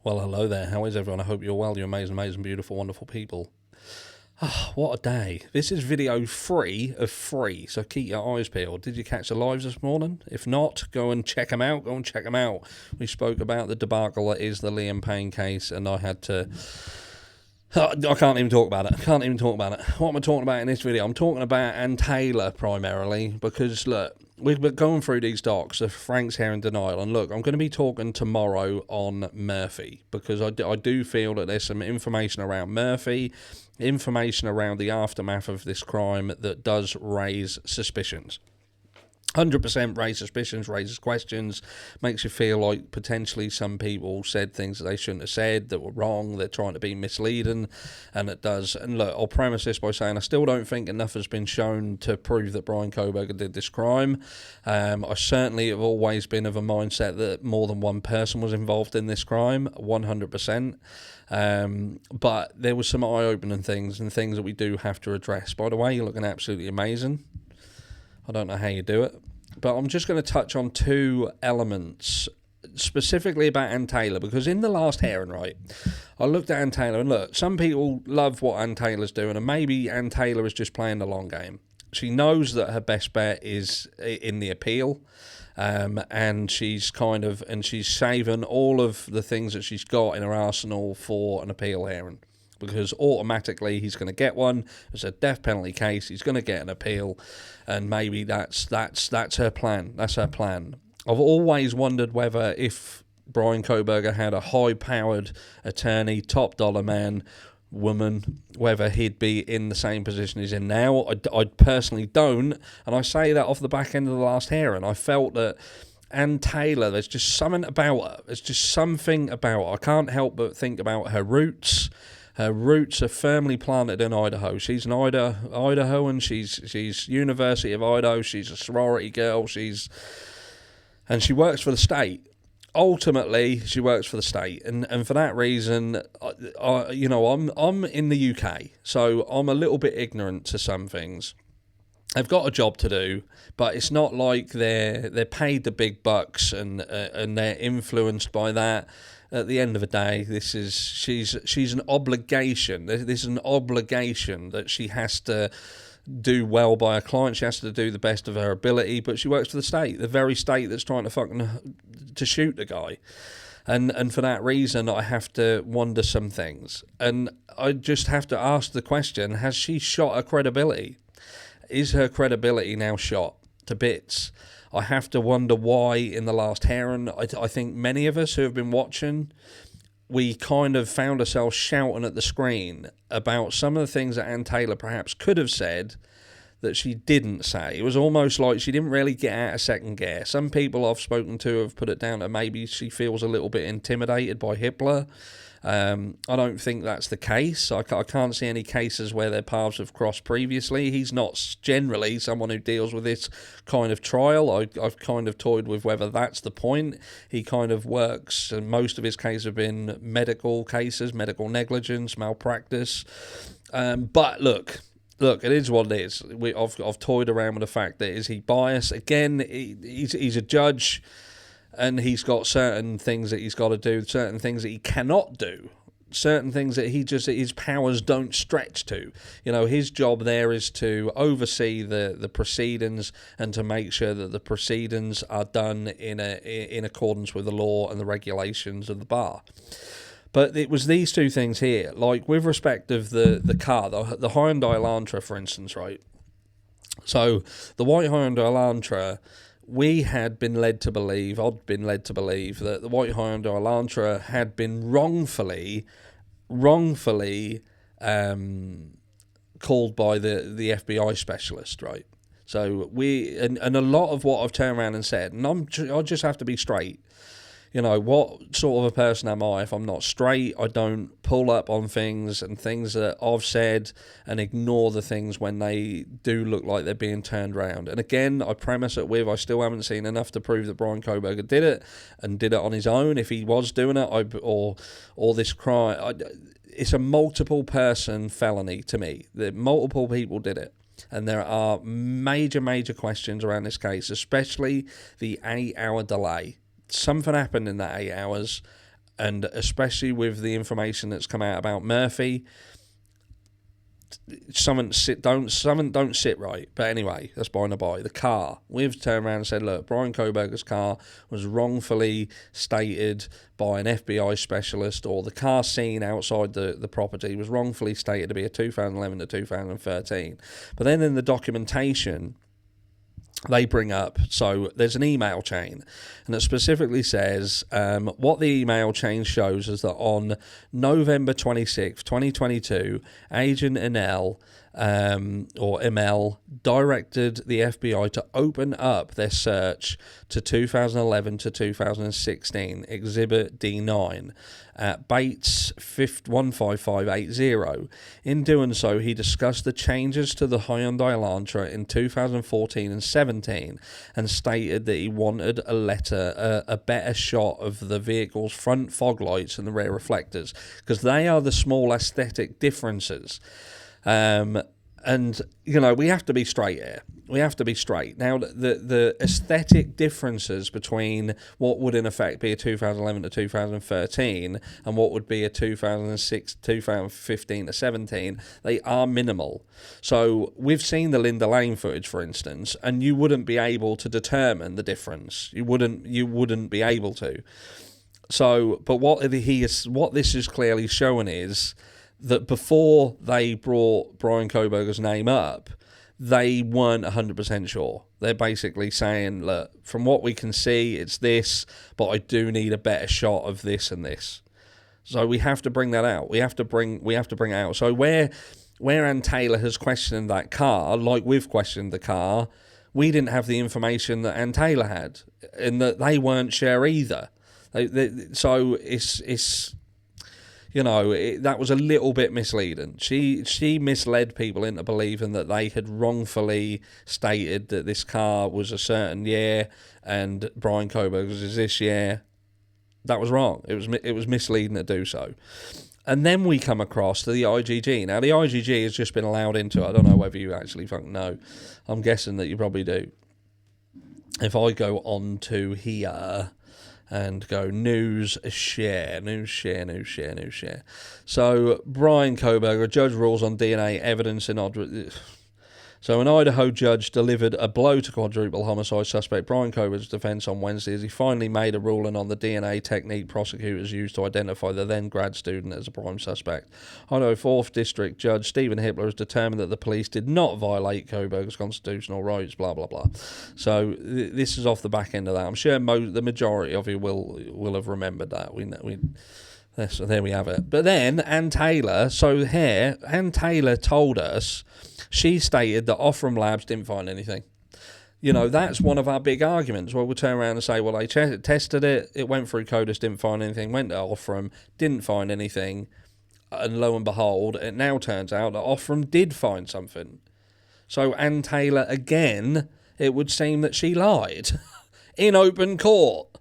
Well, hello there. How is everyone? I hope you're well. You're amazing, amazing, beautiful, wonderful people. What a day. This is video 3 of 3, so keep your eyes peeled. Did you catch the lives this morning? If not, go and check them out. We spoke about the debacle that is the Liam Payne case, and I had to... I can't even talk about it. What am I talking about in this video? I'm talking about Anne Taylor primarily because, look, we've been going through these docs of Frank's here in denial. And look, I'm going to be talking tomorrow on Murphy because I do feel that there's some information around Murphy, information around the aftermath of this crime that does raise suspicions. 100% raise suspicions, raises questions, makes you feel like potentially some people said things that they shouldn't have said, that were wrong, they're trying to be misleading, and it does. And look, I'll premise this by saying I still don't think enough has been shown to prove that Bryan Kohbergers did this crime. I certainly have always been of a mindset that more than one person was involved in this crime, 100%. But there was some eye-opening things and things that we do have to address. By the way, you're looking absolutely amazing. I don't know how you do it, but I'm just going to touch on 2 elements specifically about Anne Taylor, because in the last hearing, right, I looked at Anne Taylor and look, some people love what Anne Taylor's doing, and maybe Anne Taylor is just playing the long game. She knows that her best bet is in the appeal, and she's saving all of the things that she's got in her arsenal for an appeal hearing. Because automatically he's going to get one. It's a death penalty case. He's going to get an appeal, and maybe that's her plan. That's her plan. I've always wondered whether if Bryan Kohbergers had a high-powered attorney, top dollar man, woman, whether he'd be in the same position he's in now. I personally don't, and I say that off the back end of the last hearing. I felt that Anne Taylor, there's just something about her. There's just something about her. I can't help but think about her roots. Her roots are firmly planted in Idaho. She's an Idahoan. She's University of Idaho. She's a sorority girl. And she works for the state. Ultimately, she works for the state, and for that reason, I'm in the UK, so I'm a little bit ignorant to some things. They've got a job to do, but it's not like they're paid the big bucks and they're influenced by that. At the end of the day, she's an obligation. This is an obligation that she has to do well by her client. She has to do the best of her ability, but she works for the state, the very state that's trying to shoot the guy. And for that reason, I have to wonder some things. And I just have to ask the question, has she shot her credibility? Is her credibility now shot to bits? I have to wonder why in the last hearing. I think many of us who have been watching, we kind of found ourselves shouting at the screen about some of the things that Anne Taylor perhaps could have said that she didn't say. It was almost like she didn't really get out of second gear. Some people I've spoken to have put it down to maybe she feels a little bit intimidated by Hitler. I don't think that's the case. I can't see any cases where their paths have crossed previously. He's not generally someone who deals with this kind of trial. I've kind of toyed with whether that's the point. He kind of works, and most of his cases have been medical cases, medical negligence, malpractice. But look, it is what it is. I've toyed around with the fact that is he biased? Again, he's a judge. And he's got certain things that he's got to do, certain things that he cannot do, certain things that his powers don't stretch to. You know, his job there is to oversee the proceedings and to make sure that the proceedings are done in accordance with the law and the regulations of the bar. But it was these 2 things here, like with respect of the car, the Hyundai Elantra, for instance, right? So the white Hyundai Elantra, we had been led to believe, I'd been led to believe that the white Hyundai Elantra had been wrongfully called by the FBI specialist, right? So and a lot of what I've turned around and said, and I just have to be straight. You know, what sort of a person am I if I'm not straight? I don't pull up on things and things that I've said and ignore the things when they do look like they're being turned around. And again, I premise it with I still haven't seen enough to prove that Bryan Kohbergers did it and did it on his own. If he was doing it, or this crime, it's a multiple person felony to me. That multiple people did it. And there are major questions around this case, especially the 8-hour delay. Something happened in that 8 hours. And especially with the information that's come out about Murphy, something don't sit right. But anyway, that's by the by. The car, we've turned around and said, look, Bryan Kohbergers' car was wrongfully stated by an FBI specialist, or the car seen outside the property was wrongfully stated to be a 2011 to 2013. But then in the documentation, they bring up, so there's an email chain, and it specifically says what the email chain shows is that on November 26, 2022, Agent Enel, or ML, directed the FBI to open up their search to 2011 to 2016, Exhibit D9, at Bates 15580. In doing so, he discussed the changes to the Hyundai Elantra in 2014 and 17, and stated that he wanted a better shot of the vehicle's front fog lights and the rear reflectors, because they are the small aesthetic differences. And, you know, we have to be straight here. We have to be straight. Now, the aesthetic differences between what would, in effect, be a 2011 to 2013 and what would be a 2006, 2015 to 17, they are minimal. So we've seen the Linda Lane footage, for instance, and you wouldn't be able to determine the difference. You wouldn't be able to. So, but what this is clearly showing is that before they brought Bryan Kohbergers' name up, they weren't 100% sure. They're basically saying, look, from what we can see, it's this, but I do need a better shot of this and this. So we have to bring that out. We have to bring it out. So where Anne Taylor has questioned that car, like we've questioned the car, we didn't have the information that Anne Taylor had, and that they weren't sure either. So it's you know, that was a little bit misleading. She misled people into believing that they had wrongfully stated that this car was a certain year and Bryan Kohbergers is this year. That was wrong. It was misleading to do so. And then we come across to the IGG. Now, the IGG has just been allowed into it. I don't know whether you actually fucking know. I'm guessing that you probably do. If I go on to here and go news share. So Bryan Kohberger, a judge rules on DNA evidence in So an Idaho judge delivered a blow to quadruple homicide suspect Bryan Kohberger's defence on Wednesday as he finally made a ruling on the DNA technique prosecutors used to identify the then grad student as a prime suspect. Idaho 4th District Judge Stephen Hippler has determined that the police did not violate Kohberger's constitutional rights, blah, blah, blah. So this is off the back end of that. I'm sure the majority of you will have remembered that. So there we have it. But then Anne Taylor, Anne Taylor told us, she stated that Offram Labs didn't find anything. You know, that's one of our big arguments. Well, we'll turn around and say, well, they tested it, it went through CODIS, didn't find anything, went to Offram, didn't find anything, and lo and behold, it now turns out that Offram did find something. So Anne Taylor, again, it would seem that she lied in open court,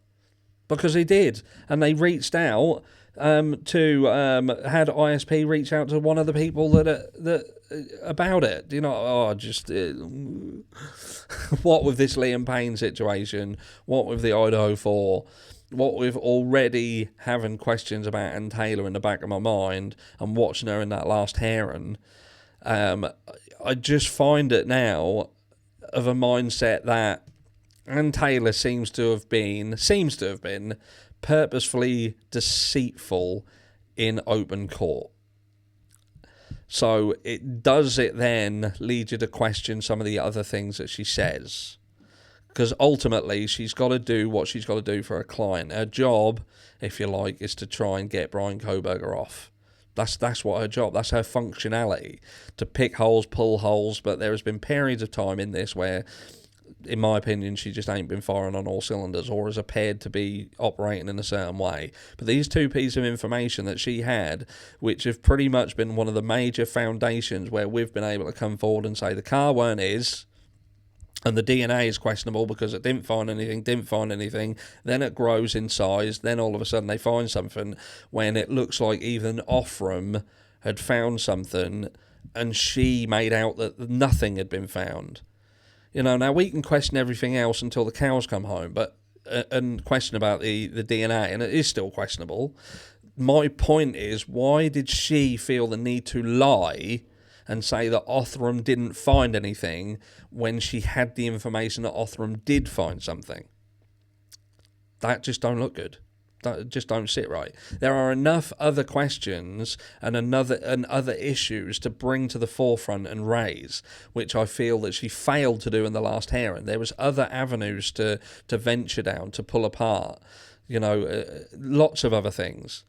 because he did. And they reached out had ISP reach out to one of the people that about it. You know, what with this Liam Payne situation, what with the Idaho 4, what with already having questions about Anne Taylor in the back of my mind and watching her in that last hearing, I just find it now of a mindset that Anne Taylor seems to have been purposefully deceitful in open court. So it then lead you to question some of the other things that she says. Because ultimately, she's got to do what she's got to do for her client. Her job, if you like, is to try and get Bryan Kohberger off. That's what her job, that's her functionality. To pick holes, pull holes, but there has been periods of time in this where, in my opinion, she just ain't been firing on all cylinders or has appeared to be operating in a certain way. But these two pieces of information that she had, which have pretty much been one of the major foundations where we've been able to come forward and say the car weren't his, and the DNA is questionable because it didn't find anything, then it grows in size, then all of a sudden they find something when it looks like even Offram had found something and she made out that nothing had been found. You know, now we can question everything else until the cows come home, but and question about the DNA, and it is still questionable. My point is, why did she feel the need to lie and say that Othram didn't find anything when she had the information that Othram did find something? That just don't look good. That just don't sit right. There are enough other questions and other issues to bring to the forefront and raise, which I feel that she failed to do in the last hearing. There was other avenues to venture down, to pull apart, lots of other things.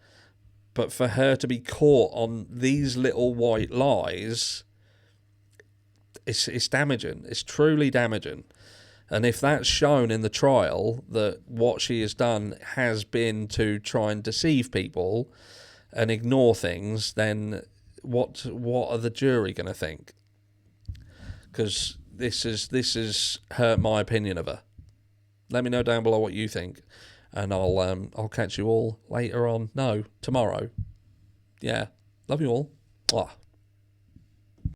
But for her to be caught on these little white lies, it's damaging. It's truly damaging. And if that's shown in the trial, that what she has done has been to try and deceive people and ignore things, then what are the jury going to think? Because this has hurt my opinion of her. Let me know down below what you think, and I'll catch you all later on. No, tomorrow. Yeah, love you all. Mwah.